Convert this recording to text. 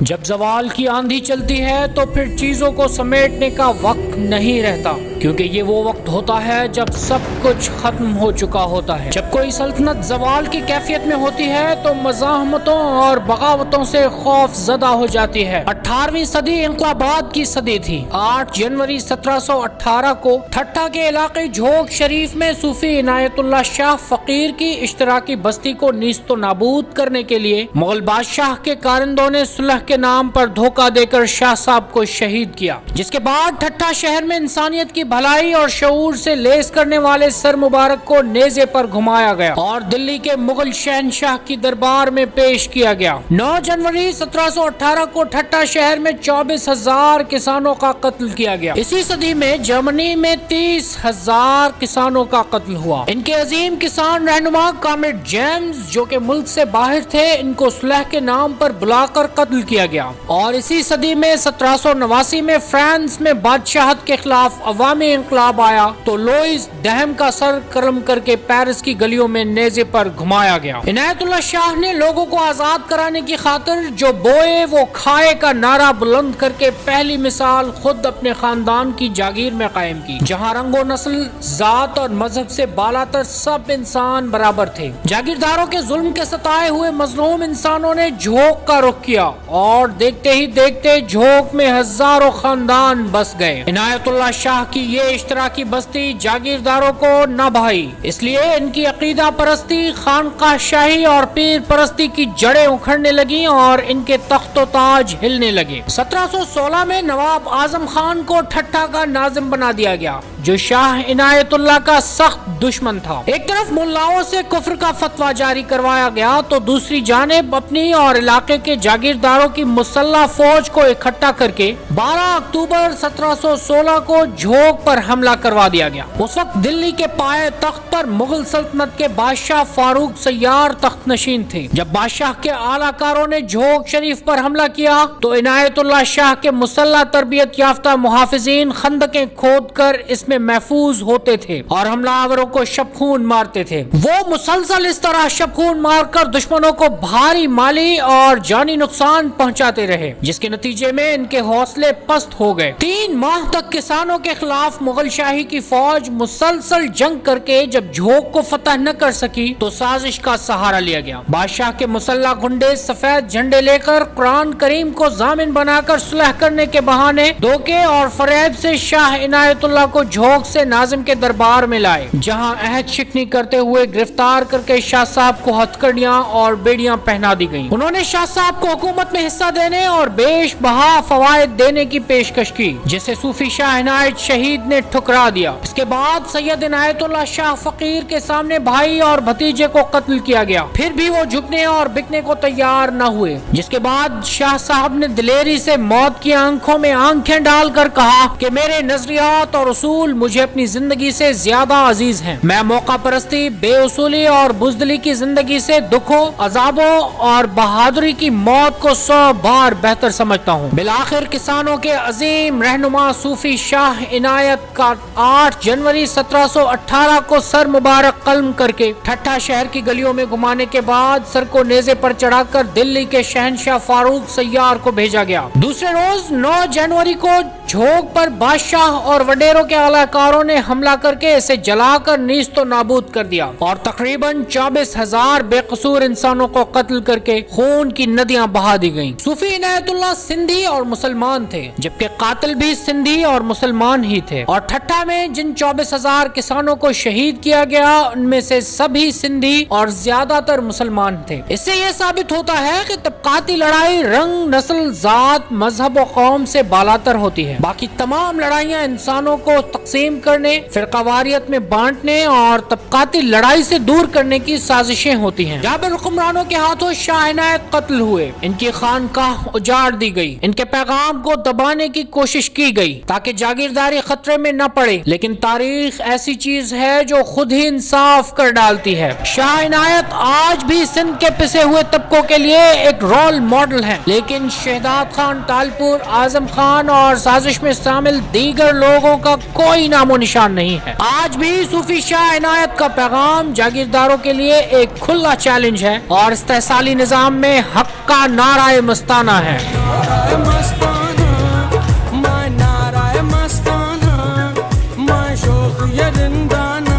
جب زوال کی آندھی چلتی ہے تو پھر چیزوں کو سمیٹنے کا وقت نہیں رہتا، کیونکہ یہ وہ وقت ہوتا ہے جب سب کچھ ختم ہو چکا ہوتا ہے۔ جب کوئی سلطنت زوال کی کیفیت میں ہوتی ہے تو مزاحمتوں اور بغاوتوں سے خوف زدہ ہو جاتی ہے۔ 18ویں صدی انقلابات کی صدی تھی۔ 8 جنوری 1718 کو ٹھٹھا کے علاقے جھوک شریف میں صوفی عنایت اللہ شاہ فقیر کی اشتراکی بستی کو نیست و نابود کرنے کے لیے مغل بادشاہ کے کارندوں نے صلح کے نام پر دھوکہ دے کر شاہ صاحب کو شہید کیا، جس کے بعد ٹھٹھا شہر میں انسانیت کی بھلائی اور شعور سے لیس کرنے والے سر مبارک کو نیزے پر گھمایا گیا اور دلی کے مغل شہنشاہ کی دربار میں پیش کیا گیا۔ 9 جنوری 1718 کو ٹھٹھا شہر میں 24,000 کسانوں کا قتل کیا گیا۔ اسی صدی میں جرمنی میں 30,000 کسانوں کا قتل ہوا۔ ان کے عظیم کسان رہنما کامریڈ جیمز جو کہ ملک سے باہر تھے، ان کو صلح کے نام پر بلا کر قتل کیا گیا۔ اور اسی صدی میں 1789 میں فرانس میں بادشاہت کے خلاف عوامی انقلاب آیا تو لوئس دہم کا سر قلم کر کے پیرس کی گلیوں میں نیزے پر گھمایا گیا۔ عنایت اللہ شاہ نے لوگوں کو آزاد کرانے کی خاطر جو بوئے وہ کھائے کا نعرہ بلند کر کے پہلی مثال خود اپنے خاندان کی جاگیر میں قائم کی، جہاں رنگ و نسل، ذات اور مذہب سے بالاتر سب انسان برابر تھے۔ جاگیرداروں کے ظلم کے ستائے ہوئے مظلوم انسانوں نے جھوک کا رخ کیا اور دیکھتے ہی دیکھتے جھوک میں ہزاروں خاندان بس گئے۔ عنایت اللہ شاہ کی یہ اشتراکی بستی جاگیرداروں کو نہ بھائی، اس لیے ان کی عقیدہ پرستی، خانقاہ شاہی اور پیر پرستی کی جڑیں اکھڑنے لگیں اور ان کے تخت و تاج ہلنے لگے۔ 1716 میں نواب اعظم خان کو ٹھٹھا کا ناظم بنا دیا گیا، جو شاہ عنایت اللہ کا سخت دشمن تھا۔ ایک طرف ملاؤں سے کفر کا فتویٰ جاری کروایا گیا تو دوسری جانب اپنی اور علاقے کے جاگیرداروں کی مسلح فوج کو اکٹھا کر کے 12 اکتوبر 1716 کو جھوک پر حملہ کروا دیا گیا۔ اس وقت دلی کے پائے تخت پر مغل سلطنت کے بادشاہ فاروق سیار تخت نشین تھے۔ جب بادشاہ کے اعلیٰ کاروں نے جھوک شریف پر حملہ کیا تو عنایت اللہ شاہ کے مسلح تربیت یافتہ محافظین خندقیں کھود کر اس میں محفوظ ہوتے تھے اور حملہ آوروں کو شب خون مارتے تھے۔ وہ مسلسل اس طرح شب خون مار کر دشمنوں کو بھاری مالی اور جانی نقصان پہنچاتے رہے، جس کے نتیجے میں ان کے حوصلے پست ہو گئے۔ 3 ماہ تک کسانوں کے خلاف مغل شاہی کی فوج مسلسل جنگ کر کے جب جھوک کو فتح نہ کر سکی تو سازش کا سہارا لیا گیا۔ بادشاہ کے مسلح گنڈے سفید جھنڈے لے کر قرآن کریم کو ضامن بنا کر صلح کرنے کے بہانے دھوکے اور فریب سے شاہ عنایت اللہ کو جھوک سے ناظم کے دربار میں لائے، جہاں عہد شکنی کرتے ہوئے گرفتار کر کے شاہ صاحب کو ہتھکڑیاں اور بیڑیاں پہنا دی گئیں۔ انہوں نے شاہ صاحب کو حکومت میں حصہ دینے اور بیش بہا فوائد دینے کی پیشکش کی، جسے صوفی شاہ عنایت شہید نے ٹھکرا دیا۔ اس کے بعد سید عنایت اللہ شاہ فقیر کے سامنے بھائی اور بھتیجے کو قتل کیا گیا، پھر بھی وہ جھکنے اور بکنے کو تیار نہ ہوئے، جس کے بعد شاہ صاحب نے دلیری سے موت کی آنکھوں میں آنکھیں ڈال کر کہا کہ میرے نظریات اور اصول مجھے اپنی زندگی سے زیادہ عزیز ہیں۔ میں موقع پرستی، بے اصولی اور بزدلی کی زندگی سے دکھوں، عذابوں اور بہادری کی موت کو 100 بار بہتر سمجھتا ہوں۔ بالآخر کسانوں کے عظیم رہنما صوفی شاہ عنایت کا 8 جنوری 1718 کو سر مبارک قلم کر کے ٹھٹھا شہر کی گلیوں میں گھمانے کے بعد سر کو نیزے پر چڑھا کر دلی کے شہنشاہ فاروق سیار کو بھیجا گیا۔ دوسرے روز 9 جنوری کو جھوک پر بادشاہ اور وڈیروں کے اعلی کاروں نے حملہ کر کے اسے جلا کر نیست و نابود کر دیا اور تقریباً 24,000 بے قصور انسانوں کو قتل کر کے خون کی ندیاں بہا دی گئیں۔ صوفی عنایت اللہ سندھی اور مسلمان تھے، جبکہ قاتل بھی سندھی اور مسلمان ہی تھے، اور ٹھٹھا میں جن 24,000 کسانوں کو شہید کیا گیا ان میں سے سبھی سندھی اور زیادہ تر مسلمان تھے۔ اس سے یہ ثابت ہوتا ہے کہ طبقاتی لڑائی رنگ، نسل، ذات، مذہب و قوم سے بالاتر ہوتی ہے۔ باقی تمام لڑائیاں انسانوں کو تقسیم کرنے، فرقہ واریت میں بانٹنے اور طبقاتی لڑائی سے دور کرنے کی سازشیں ہوتی ہیں۔ جابر حکمرانوں کے ہاتھوں شاہ عنایت قتل ہوئے، ان کی خانقاہ اجاڑ دی گئی، ان کے پیغام کو دبانے کی کوشش کی گئی تاکہ جاگیرداری خطرے میں نہ پڑے، لیکن تاریخ ایسی چیز ہے جو خود ہی انصاف کر ڈالتی ہے۔ شاہ عنایت آج بھی سندھ کے پسے ہوئے طبقوں کے لیے ایک رول ماڈل ہیں، لیکن شہزاد خان تالپور، اعظم خان اور سازش سازش میں شامل دیگر لوگوں کا کوئی نام و نشان نہیں ہے۔ آج بھی صوفی شاہ عنایت کا پیغام جاگیرداروں کے لیے ایک کھلا چیلنج ہے اور استحصالی نظام میں حق کا نعرہ مستانہ ہے۔ نعرہ مستانہ، میں شوق یہ رندانہ